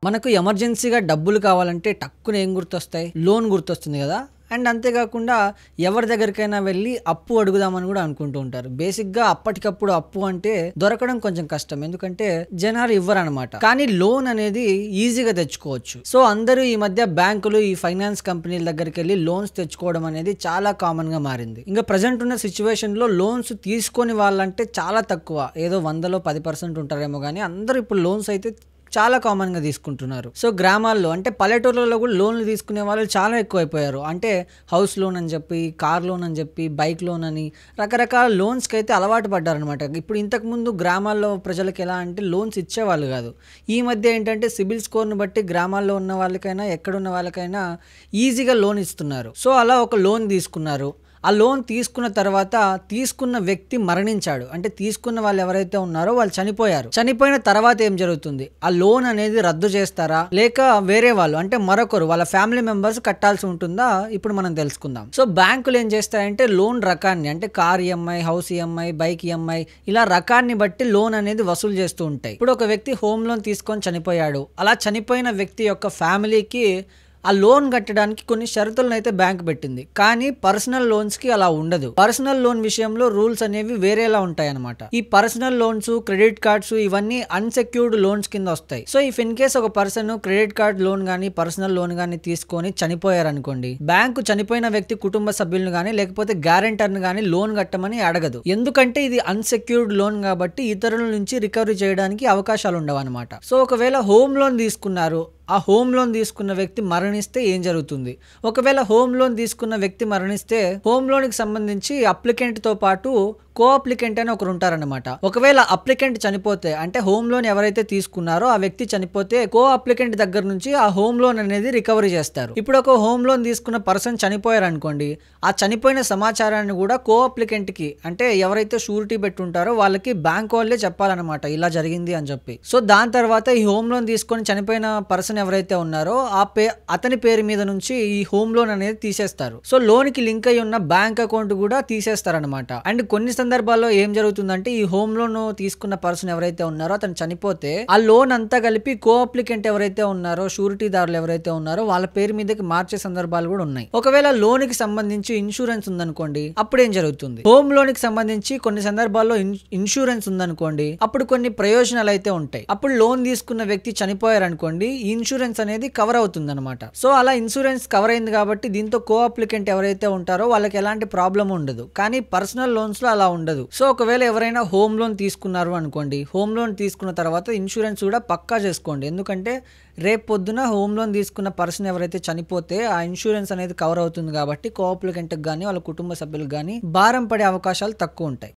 మనకు ఎమర్జెన్సీగా డబ్బులు కావాలంటే టక్కున ఏం గుర్తొస్తాయి? లోన్ గుర్తొస్తుంది కదా. అండ్ అంతేకాకుండా ఎవరి దగ్గరికైనా వెళ్ళి అప్పు అడుగుదామని కూడా అనుకుంటూ ఉంటారు. బేసిక్గా అప్పటికప్పుడు అప్పు అంటే దొరకడం కొంచెం కష్టం, ఎందుకంటే జనాలు ఇవ్వరనమాట. కానీ లోన్ అనేది ఈజీగా తెచ్చుకోవచ్చు. సో అందరూ ఈ మధ్య బ్యాంకులు, ఈ ఫైనాన్స్ కంపెనీల దగ్గరికి వెళ్ళి లోన్స్ తెచ్చుకోవడం అనేది చాలా కామన్ గా మారింది. ఇంకా ప్రజెంట్ ఉన్న సిచ్యువేషన్ లో లోన్స్ తీసుకొని వాళ్ళంటే చాలా తక్కువ, ఏదో 100లో 10% ఉంటారేమో, కానీ అందరూ ఇప్పుడు లోన్స్ అయితే చాలా కామన్ గా తీసుకుంటున్నారు. సో గ్రామాల్లో అంటే పల్లెటూర్లలో కూడా లోన్లు తీసుకునే వాళ్ళు చాలా ఎక్కువైపోయారు. అంటే హౌస్ లోన్ అని చెప్పి, కార్ లోన్ అని చెప్పి, బైక్ లోన్ అని రకరకాల లోన్స్కి అయితే అలవాటు పడ్డారనమాట. ఇప్పుడు ఇంతకుముందు గ్రామాల్లో ప్రజలకు ఎలా అంటే లోన్స్ ఇచ్చేవాళ్ళు కాదు. ఈ మధ్య ఏంటంటే సిబిల్ స్కోర్ను బట్టి గ్రామాల్లో ఉన్న వాళ్ళకైనా ఎక్కడున్న వాళ్ళకైనా ఈజీగా లోన్ ఇస్తున్నారు. సో అలా ఒక లోన్ తీసుకున్నారు. ఆ లోన్ తీసుకున్న తర్వాత తీసుకున్న వ్యక్తి మరణించాడు. అంటే తీసుకున్న వాళ్ళు ఎవరైతే ఉన్నారో వాళ్ళు చనిపోయారు. చనిపోయిన తర్వాత ఏం జరుగుతుంది? ఆ లోన్ అనేది రద్దు చేస్తారా, లేక వేరే వాళ్ళు అంటే మరొకరు వాళ్ళ ఫ్యామిలీ మెంబర్స్ కట్టాల్సి ఉంటుందా? ఇప్పుడు మనం తెలుసుకుందాం. సో బ్యాంకులు ఏం చేస్తాయంటే లోన్ రకాన్ని, అంటే car EMI, house EMI, bike EMI, ఇలా రకాన్ని బట్టి లోన్ అనేది వసూలు చేస్తూ ఉంటాయి. ఇప్పుడు ఒక వ్యక్తి హోమ్ లోన్ తీసుకొని చనిపోయాడు. అలా చనిపోయిన వ్యక్తి యొక్క ఫ్యామిలీకి ఆ లోన్ కట్టడానికి కొన్ని షరతులను అయితే బ్యాంక్ పెట్టింది. కానీ పర్సనల్ లోన్స్ కి అలా ఉండదు. పర్సనల్ లోన్ విషయంలో రూల్స్ అనేవి వేరేలా ఉంటాయి అనమాట. ఈ పర్సనల్ లోన్స్, క్రెడిట్ కార్డ్స్ ఇవన్నీ అన్సెక్యూర్డ్ లోన్స్ కింద వస్తాయి. సో ఇఫ్ ఇన్ కేస్ ఒక పర్సన్ క్రెడిట్ కార్డ్ లోన్ గానీ పర్సనల్ లోన్ గానీ తీసుకొని చనిపోయారు అనుకోండి, బ్యాంకు చనిపోయిన వ్యక్తి కుటుంబ సభ్యులను గానీ లేకపోతే గ్యారెంటర్ ను గానీ లోన్ కట్టమని అడగదు. ఎందుకంటే ఇది అన్సెక్యూర్డ్ లోన్ కాబట్టి ఇతరుల నుంచి రికవరీ చేయడానికి అవకాశాలు ఉండవు అనమాట. సో ఒకవేళ హోమ్ లోన్ తీసుకున్నారు, ఆ హోమ్ లోన్ తీసుకున్న వ్యక్తి మరణిస్తే ఏం జరుగుతుంది? ఒకవేళ హోమ్ లోన్ తీసుకున్న వ్యక్తి మరణిస్తే హోమ్ లోన్ కి సంబంధించి అప్లికెంట్ తో పాటు కో అప్లికెంట్ అని ఒకరు ఉంటారన్నమాట. ఒకవేళ అప్లికెంట్ చనిపోతే, అంటే హోమ్ లోన్ ఎవరైతే తీసుకున్నారో ఆ వ్యక్తి చనిపోతే కో అప్లికెంట్ దగ్గర నుంచి ఆ హోమ్ లోన్ అనేది రికవరీ చేస్తారు. ఇప్పుడు ఒక హోమ్ లోన్ తీసుకున్న పర్సన్ చనిపోయారు అనుకోండి, ఆ చనిపోయిన సమాచారాన్ని కూడా కో అప్లికెంట్ కి, అంటే ఎవరైతే షూరిటీ పెట్టుంటారో వాళ్ళకి బ్యాంక్ వాళ్ళే చెప్పాలన్నమాట, ఇలా జరిగింది అని చెప్పి. సో దాని తర్వాత ఈ హోమ్ లోన్ తీసుకొని చనిపోయిన పర్సన్ ఎవరైతే ఉన్నారో అతని పేరు మీద నుంచి ఈ హోమ్ లోన్ అనేది తీసేస్తారు. సో లోన్ కి లింక్ అయి ఉన్న బ్యాంక్ అకౌంట్ కూడా తీసేస్తారనమాట. అండ్ కొన్ని సందర్భాల్లో ఏం జరుగుతుందంటే ఈ హోమ్ లోన్ తీసుకున్న పర్సన్ ఎవరైతే ఉన్నారో అతను చనిపోతే ఆ లోన్ అంతా కలిపి కో అప్లికెంట్ ఎవరైతే ఉన్నారో, షూరిటీదారులు ఎవరైతే ఉన్నారో వాళ్ళ పేరు మీదకి మార్చే సందర్భాలు కూడా ఉన్నాయి. ఒకవేళ లోన్ కి సంబంధించి ఇన్సూరెన్స్ ఉందనుకోండి, అప్పుడు ఏం జరుగుతుంది? హోమ్ లోన్ కి సంబంధించి కొన్ని సందర్భాల్లో ఇన్సూరెన్స్ ఉందనుకోండి, అప్పుడు కొన్ని ప్రయోజనాలు అయితే ఉంటాయి. అప్పుడు లోన్ తీసుకున్న వ్యక్తి చనిపోయారు అనుకోండి, ఇన్సూరెన్స్ అనేది కవర్ అవుతుంది అనమాట. సో అలా ఇన్సూరెన్స్ కవర్ అయింది కాబట్టి దీంతో కో అప్లికెంట్ ఎవరైతే ఉంటారో వాళ్ళకి ఎలాంటి ప్రాబ్లం ఉండదు. కానీ పర్సనల్ లోన్స్ లో అలా ఉండదు. సో ఒకవేళ ఎవరైనా హోమ్ లోన్ తీసుకున్నారు అనుకోండి, హోమ్ లోన్ తీసుకున్న తర్వాత ఇన్సూరెన్స్ కూడా పక్కా చేసుకోండి. ఎందుకంటే రేపు పొద్దున హోమ్ లోన్ తీసుకున్న పర్సన్ ఎవరైతే చనిపోతే ఆ ఇన్సూరెన్స్ అనేది కవర్ అవుతుంది కాబట్టి కో అప్లికెంట్ కానీ వాళ్ళ కుటుంబ సభ్యులకు కానీ భారం పడే అవకాశాలు తక్కువ ఉంటాయి.